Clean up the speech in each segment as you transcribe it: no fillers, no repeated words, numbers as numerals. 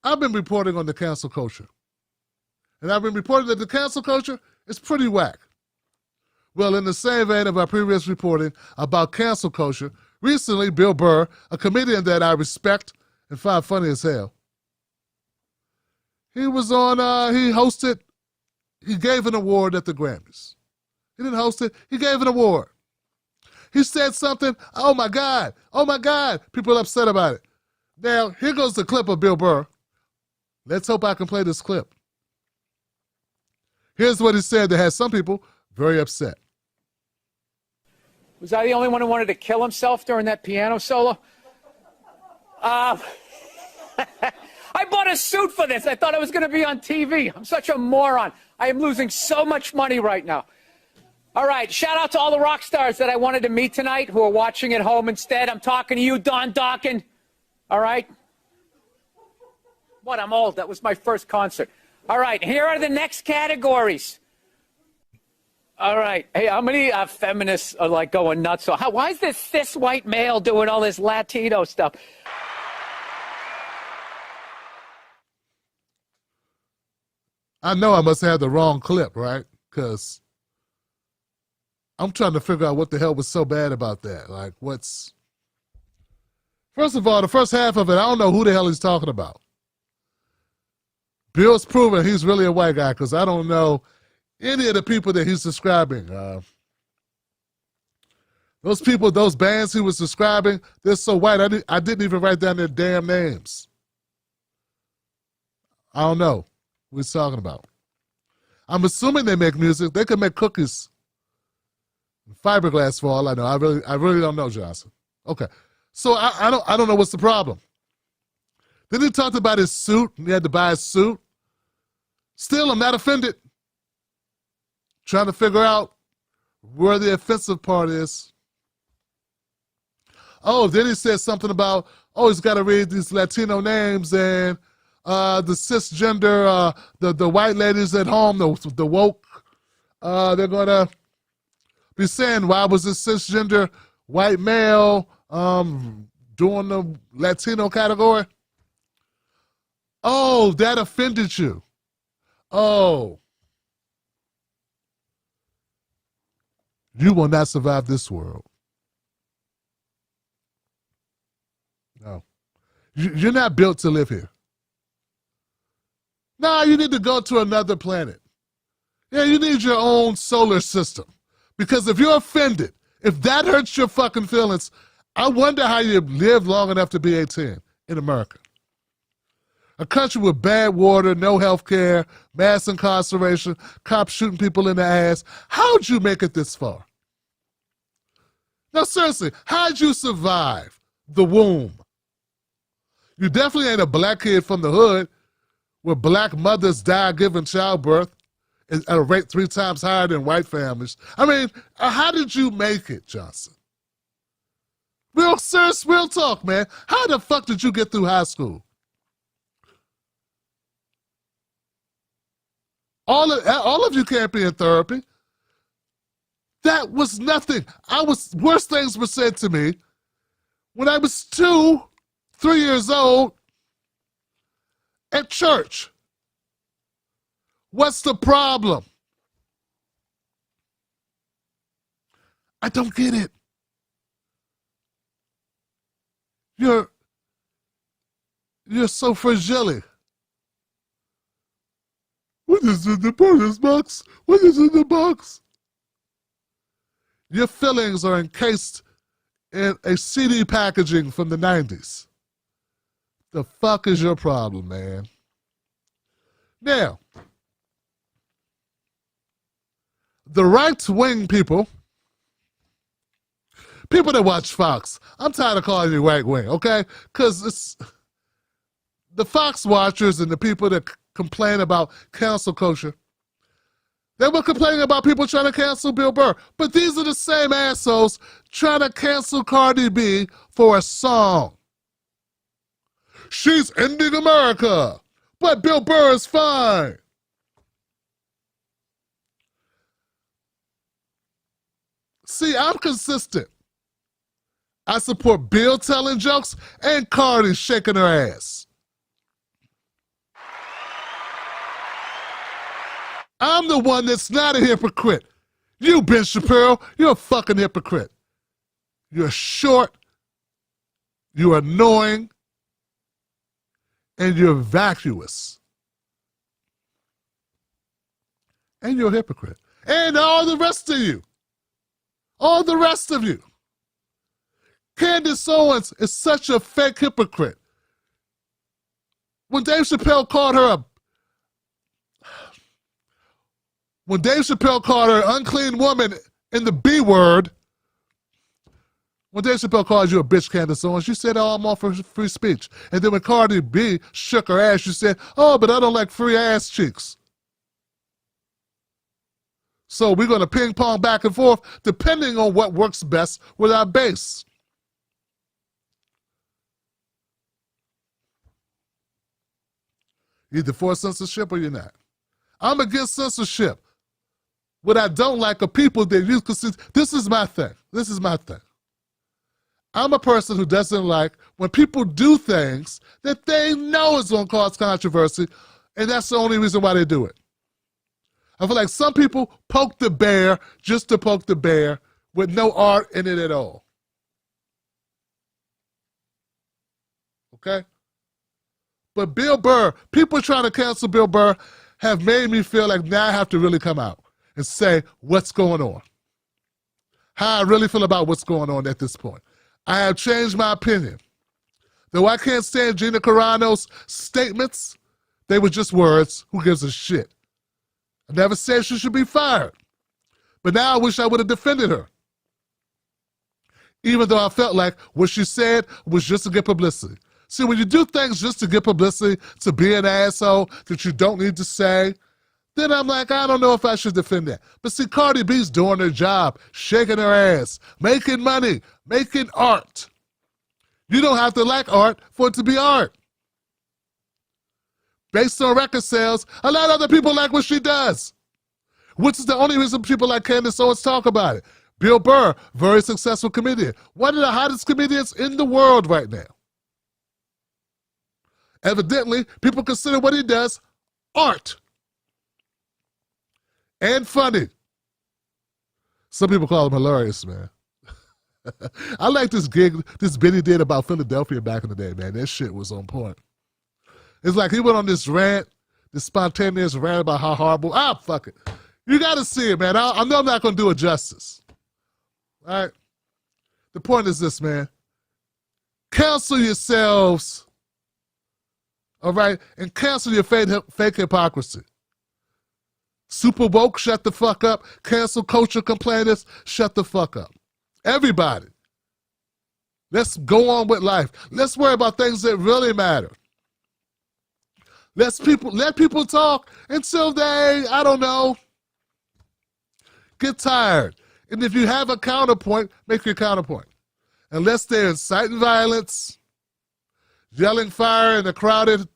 I've been reporting on the cancel culture. And I've been reporting that the cancel culture is pretty whack. Well, in the same vein of our previous reporting about cancel culture, recently Bill Burr, a comedian that I respect and find funny as hell, he was on, he gave an award at the Grammys. He didn't host it, he gave an award. He said something, oh my God, people are upset about it. Now, here goes the clip of Bill Burr. Let's hope I can play this clip. Here's what he said that has some people very upset. Was I the only one who wanted to kill himself during that piano solo? I bought a suit for this. I thought I was going to be on TV. I'm such a moron. I am losing so much money right now. All right, shout out to all the rock stars that I wanted to meet tonight who are watching at home instead. I'm talking to you, Don Dawkins. All right? What, I'm old. That was my first concert. All right, here are the next categories. All right. Hey, how many feminists are like going nuts? So why is this cis white male doing all this Latino stuff? I know I must have the wrong clip, right? Because I'm trying to figure out what the hell was so bad about that. Like, what's... First of all, the first half of it, I don't know who the hell he's talking about. Bill's proven he's really a white guy because I don't know any of the people that he's describing. Those people, those bands he was describing, they're so white, I didn't even write down their damn names. I don't know what he's talking about. I'm assuming they make music. They could make cookies. Fiberglass for all I know. I really don't know, Johnson. Okay. So I don't know what's the problem. Then he talked about his suit, and he had to buy a suit. Still, I'm not offended. Trying to figure out where the offensive part is. Oh, then he said something about, oh, he's got to read these Latino names and the cisgender, the white ladies at home, the woke, they're going to be saying, why was this cisgender white male doing the Latino category? Oh, that offended you. Oh. You will not survive this world. No. You're not built to live here. No, you need to go to another planet. Yeah, you need your own solar system. Because if you're offended, if that hurts your fucking feelings, I wonder how you lived long enough to be 18 in America. A country with bad water, no health care, mass incarceration, cops shooting people in the ass. How'd you make it this far? No, seriously, how'd you survive the womb? You definitely ain't a black kid from the hood where black mothers die giving childbirth at a rate 3 times higher than white families. I mean, how did you make it, Johnson? Real serious, real talk, man. How the fuck did you get through high school? All of you can't be in therapy. That was nothing. Worse things were said to me when I was 2, 3 years old at church. What's the problem? I don't get it. You're so fragile. What is in the bonus box? What is in the box? Your feelings are encased in a CD packaging from the 90s. The fuck is your problem, man? Now, the right-wing people that watch Fox, I'm tired of calling you right-wing, okay? Because it's the Fox watchers and the people that complain about cancel culture, they were complaining about people trying to cancel Bill Burr. But these are the same assholes trying to cancel Cardi B for a song. She's ending America, but Bill Burr is fine. See, I'm consistent. I support Bill telling jokes and Cardi shaking her ass. I'm the one that's not a hypocrite. You, Ben Shapiro, you're a fucking hypocrite. You're short, you're annoying, and you're vacuous. And you're a hypocrite. And all the rest of you. All the rest of you. Candace Owens is such a fake hypocrite. When Dave Chappelle called her an unclean woman in the B word, when Dave Chappelle called you a bitch, Candace Owens, you said, oh, I'm all for free speech. And then when Cardi B shook her ass, you said, oh, but I don't like free ass cheeks. So we're going to ping pong back and forth depending on what works best with our base. You're either for censorship or you're not. I'm against censorship. What I don't like are people that use, because this is my thing. This is my thing. I'm a person who doesn't like when people do things that they know is going to cause controversy, and that's the only reason why they do it. I feel like some people poke the bear just to poke the bear with no art in it at all. Okay? But Bill Burr, people trying to cancel Bill Burr have made me feel like now I have to really come out and say what's going on. How I really feel about what's going on at this point. I have changed my opinion. Though I can't stand Gina Carano's statements, they were just words. Who gives a shit? I never said she should be fired. But now I wish I would have defended her. Even though I felt like what she said was just to get publicity. See, when you do things just to get publicity, to be an asshole that you don't need to say, then I'm like, I don't know if I should defend that. But see, Cardi B's doing her job, shaking her ass, making money, making art. You don't have to like art for it to be art. Based on record sales, a lot of other people like what she does, which is the only reason people like Candace Owens talk about it. Bill Burr, very successful comedian, one of the hottest comedians in the world right now. Evidently, people consider what he does art and funny. Some people call him hilarious, man. I like this gig, this bit he did about Philadelphia back in the day, man. That shit was on point. It's like he went on this rant, this spontaneous rant about how horrible, fuck it. You got to see it, man. I know I'm not going to do it justice. All right? The point is this, man. Cancel yourselves, all right? And cancel your fake hypocrisy. Super woke, shut the fuck up. Cancel culture complainers, shut the fuck up. Everybody. Let's go on with life. Let's worry about things that really matter. Let people talk until they, I don't know, get tired. And if you have a counterpoint, make your counterpoint. Unless they're inciting violence, yelling fire in a crowded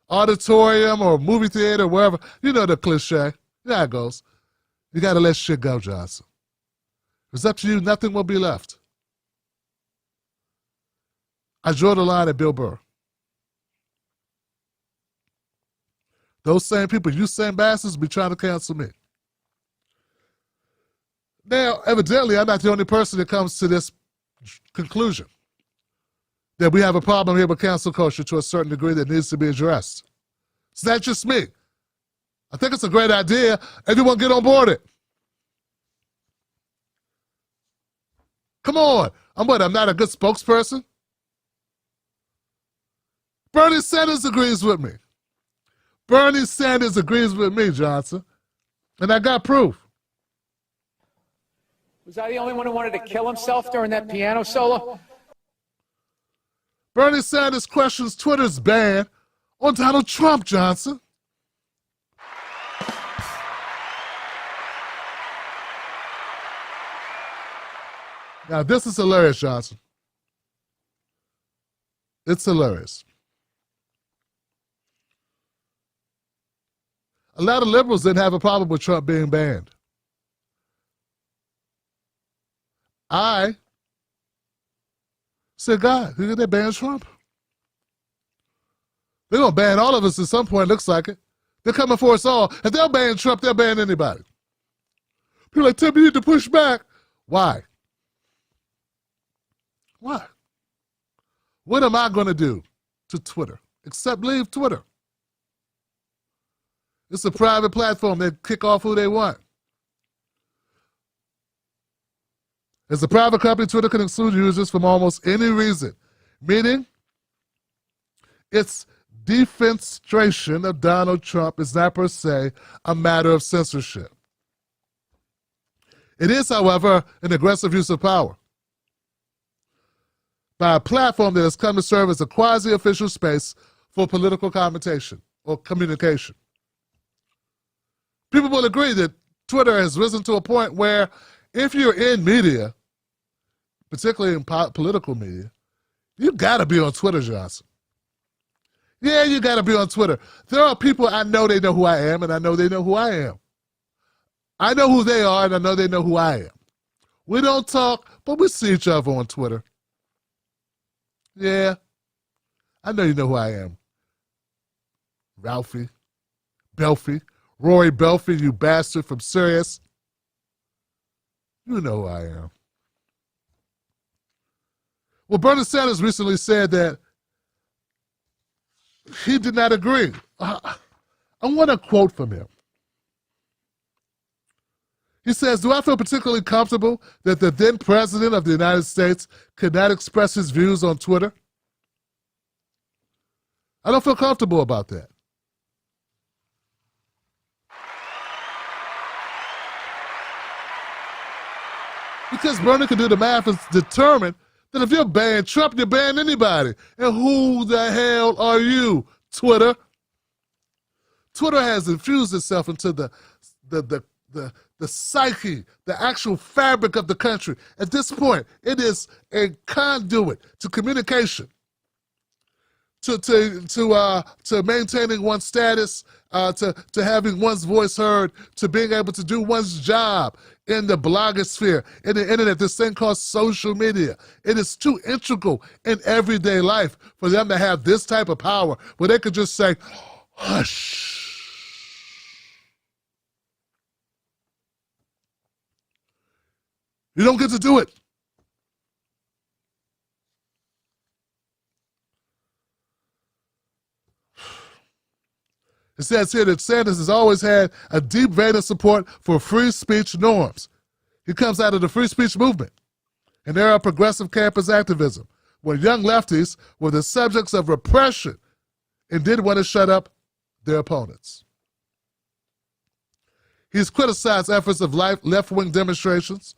auditorium or movie theater, wherever. You know the cliche. You know how it goes. You got to let shit go, Johnson. If it's up to you, nothing will be left. I draw the line at Bill Burr. Those same people, you same bastards, be trying to cancel me. Now, evidently, I'm not the only person that comes to this conclusion that we have a problem here with cancel culture to a certain degree that needs to be addressed. It's not just me. I think it's a great idea. Everyone get on board it. Come on. I'm not a good spokesperson? Bernie Sanders agrees with me. Bernie Sanders agrees with me, Johnson. And I got proof. Was I the only one who wanted to kill himself during that piano solo? Bernie Sanders questions Twitter's ban on Donald Trump, Johnson. Now, this is hilarious, Johnson. It's hilarious. A lot of liberals didn't have a problem with Trump being banned. I said, God, who did they ban Trump? They're going to ban all of us at some point, looks like it. They're coming for us all. If they'll ban Trump, they'll ban anybody. People are like, Tim, you need to push back. Why? Why? What am I going to do to Twitter except leave Twitter? It's a private platform. They kick off who they want. As a private company, Twitter can exclude users from almost any reason, meaning its defenestration of Donald Trump is not per se a matter of censorship. It is, however, an aggressive use of power by a platform that has come to serve as a quasi-official space for political commentation or communication. People will agree that Twitter has risen to a point where if you're in media, particularly in political media, you gotta be on Twitter, Johnson. Yeah, you gotta be on Twitter. There are people I know they know who I am, and I know they know who I am. I know who they are, and I know they know who I am. We don't talk, but we see each other on Twitter. Yeah, I know you know who I am. Ralphie, Belfie, Rory Belfie, you bastard from Sirius. You know who I am. Well, Bernie Sanders recently said that he did not agree. I want a quote from him. He says, "Do I feel particularly comfortable that the then president of the United States could not express his views on Twitter? I don't feel comfortable about that." Because Bernie can do the math and determine that if you're banning Trump, you're banning anybody. And who the hell are you, Twitter? Twitter has infused itself into the psyche, the actual fabric of the country. At this point, it is a conduit to communication, to maintaining one's status, to having one's voice heard, to being able to do one's job in the blogosphere, in the internet, this thing called social media. It is too integral in everyday life for them to have this type of power where they could just say, hush. You don't get to do it. It says here that Sanders has always had a deep vein of support for free speech norms. He comes out of the free speech movement, an era of progressive campus activism, where young lefties were the subjects of repression and didn't want to shut up their opponents. He's criticized efforts of left-wing demonstrators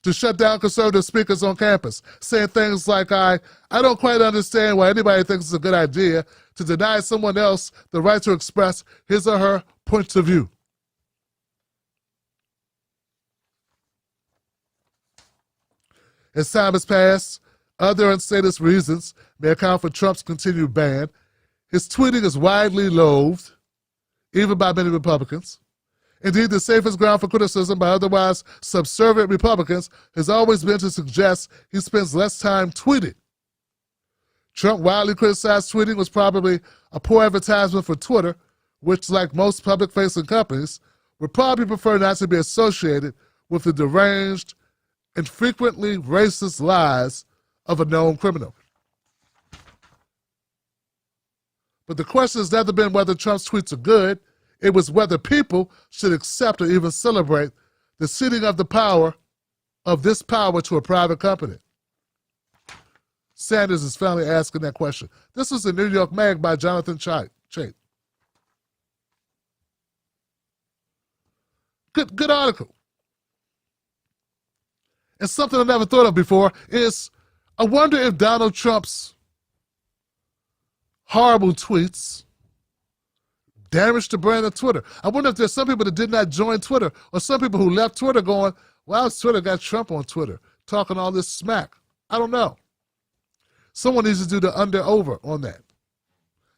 to shut down conservative speakers on campus, saying things like, I don't quite understand why anybody thinks it's a good idea to deny someone else the right to express his or her point of view. As time has passed, other unstated reasons may account for Trump's continued ban. His tweeting is widely loathed, even by many Republicans. Indeed, the safest ground for criticism by otherwise subservient Republicans has always been to suggest he spends less time tweeting. Trump widely criticized tweeting was probably a poor advertisement for Twitter, which, like most public-facing companies, would probably prefer not to be associated with the deranged and frequently racist lies of a known criminal. But the question has never been whether Trump's tweets are good. It was whether people should accept or even celebrate the ceding of the power of this power to a private company. Sanders is finally asking that question. This was in New York Mag by Jonathan Chait. Good article. And something I never thought of before is, I wonder if Donald Trump's horrible tweets damaged the brand of Twitter. I wonder if there's some people that did not join Twitter, or some people who left Twitter going, well, Twitter got Trump on Twitter, talking all this smack. I don't know. Someone needs to do the under-over on that.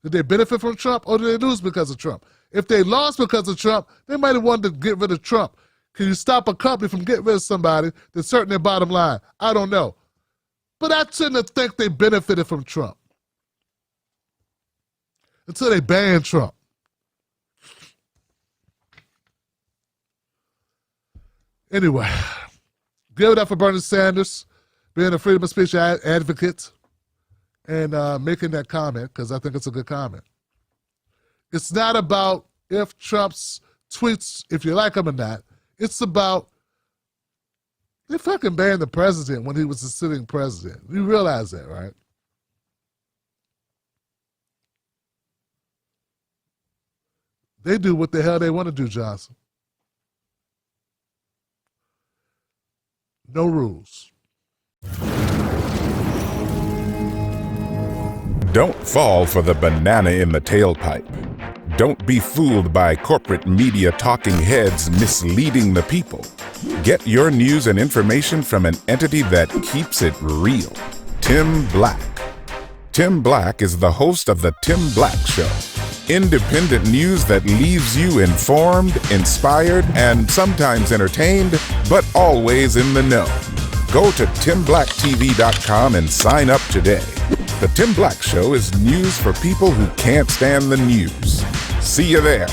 Did they benefit from Trump, or did they lose because of Trump? If they lost because of Trump, they might have wanted to get rid of Trump. Can you stop a company from getting rid of somebody that's hurting their bottom line? I don't know. But I tend to think they benefited from Trump until they banned Trump. Anyway, give it up for Bernie Sanders being a freedom of speech advocate and making that comment, because I think it's a good comment. It's not about if Trump's tweets, if you like him or not. It's about they fucking banned the president when he was the sitting president. You realize that, right? They do what the hell they want to do, Johnson. No rules. Don't fall for the banana in the tailpipe. Don't be fooled by corporate media talking heads misleading the people. Get your news and information from an entity that keeps it real. Tim Black. Tim Black is the host of The Tim Black Show. Independent news that leaves you informed, inspired, and sometimes entertained, but always in the know. Go to timblacktv.com and sign up today. The Tim Black Show is news for people who can't stand the news. See you there.